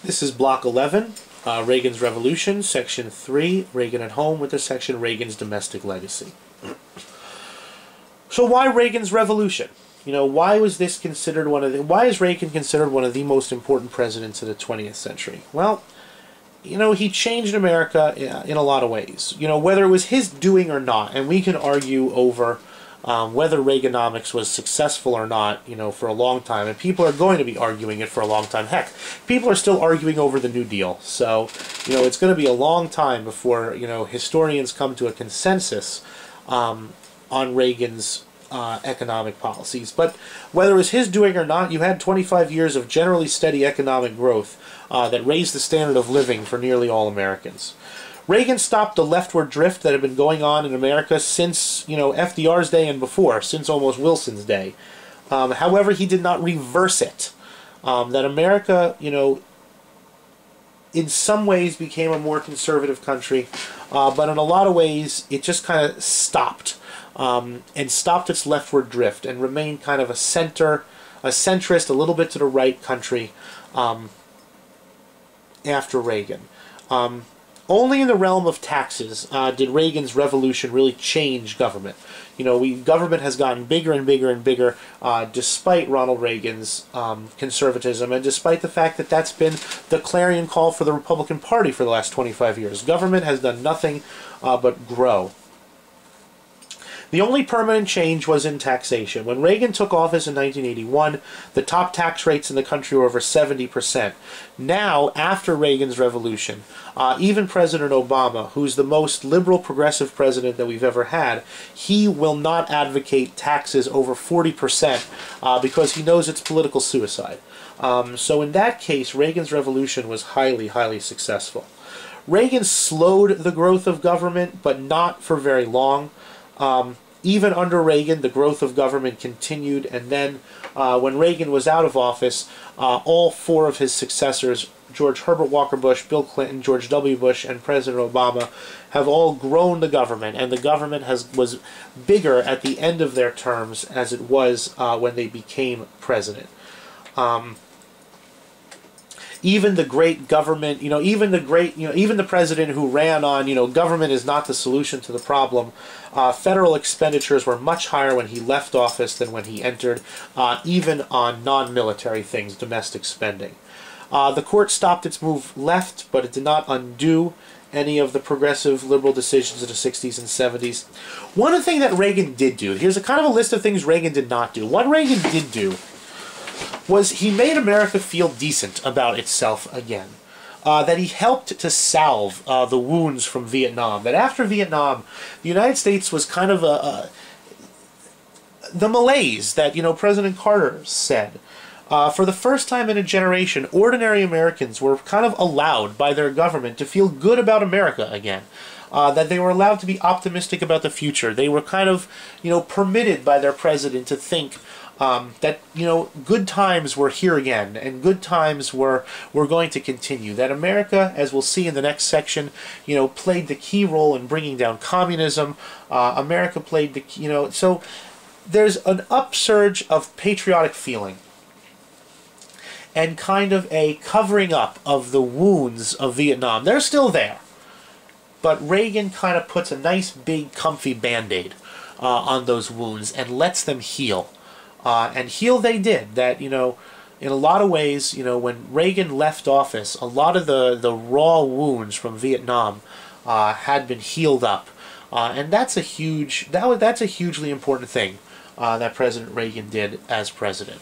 This is Block 11, Reagan's Revolution, Section 3, Reagan at Home, with the section Reagan's Domestic Legacy. So why Reagan's Revolution? You know, why was this considered why is Reagan considered one of the most important presidents of the 20th century? Well, you know, he changed America in a lot of ways. You know, whether it was his doing or not, and we can argue over whether Reaganomics was successful or not, you know, for a long time, and people are going to be arguing it for a long time. Heck, people are still arguing over the New Deal. So, you know, it's going to be a long time before, you know, historians come to a consensus on Reagan's economic policies. But whether it was his doing or not, you had 25 years of generally steady economic growth that raised the standard of living for nearly all Americans. Reagan stopped the leftward drift that had been going on in America since, you know, FDR's day and before, since almost Wilson's day. However, he did not reverse it. That America, you know, in some ways became a more conservative country, but in a lot of ways it just kind of stopped, and stopped its leftward drift and remained kind of a centrist, a little bit to the right country after Reagan. Only in the realm of taxes did Reagan's revolution really change government. You know, government has gotten bigger and bigger and bigger despite Ronald Reagan's conservatism, and despite the fact that that's been the clarion call for the Republican Party for the last 25 years. Government has done nothing but grow. The only permanent change was in taxation. When Reagan took office in 1981, the top tax rates in the country were over 70%. Now, after Reagan's revolution, even President Obama, who's the most liberal progressive president that we've ever had, he will not advocate taxes over 40% because he knows it's political suicide. So in that case, Reagan's revolution was highly, highly successful. Reagan slowed the growth of government, but not for very long. Even under Reagan, the growth of government continued, and then when Reagan was out of office, all four of his successors, George Herbert Walker Bush, Bill Clinton, George W. Bush, and President Obama, have all grown the government, and the government was bigger at the end of their terms as it was when they became president. Even the great government, you know, even the president who ran on, you know, government is not the solution to the problem, federal expenditures were much higher when he left office than when he entered, even on non-military things, domestic spending. The court stopped its move left, but it did not undo any of the progressive liberal decisions of the 60s and 70s. One thing that Reagan did do, here's a kind of a list of things Reagan did not do. What Reagan did do was he made America feel decent about itself again. That he helped to salve the wounds from Vietnam. That after Vietnam, the United States was kind of the malaise that, you know, President Carter said. For the first time in a generation, ordinary Americans were kind of allowed by their government to feel good about America again. That they were allowed to be optimistic about the future. They were kind of, you know, permitted by their president to think that, you know, good times were here again, and good times were going to continue. That America, as we'll see in the next section, you know, played the key role in bringing down communism. America played the, you know, so there's an upsurge of patriotic feeling and kind of a covering up of the wounds of Vietnam. They're still there, but Reagan kind of puts a nice big comfy band-aid on those wounds and lets them heal. And heal they did. That, you know, in a lot of ways, you know, when Reagan left office, a lot of the raw wounds from Vietnam had been healed up, and that's a hugely important thing that President Reagan did as president.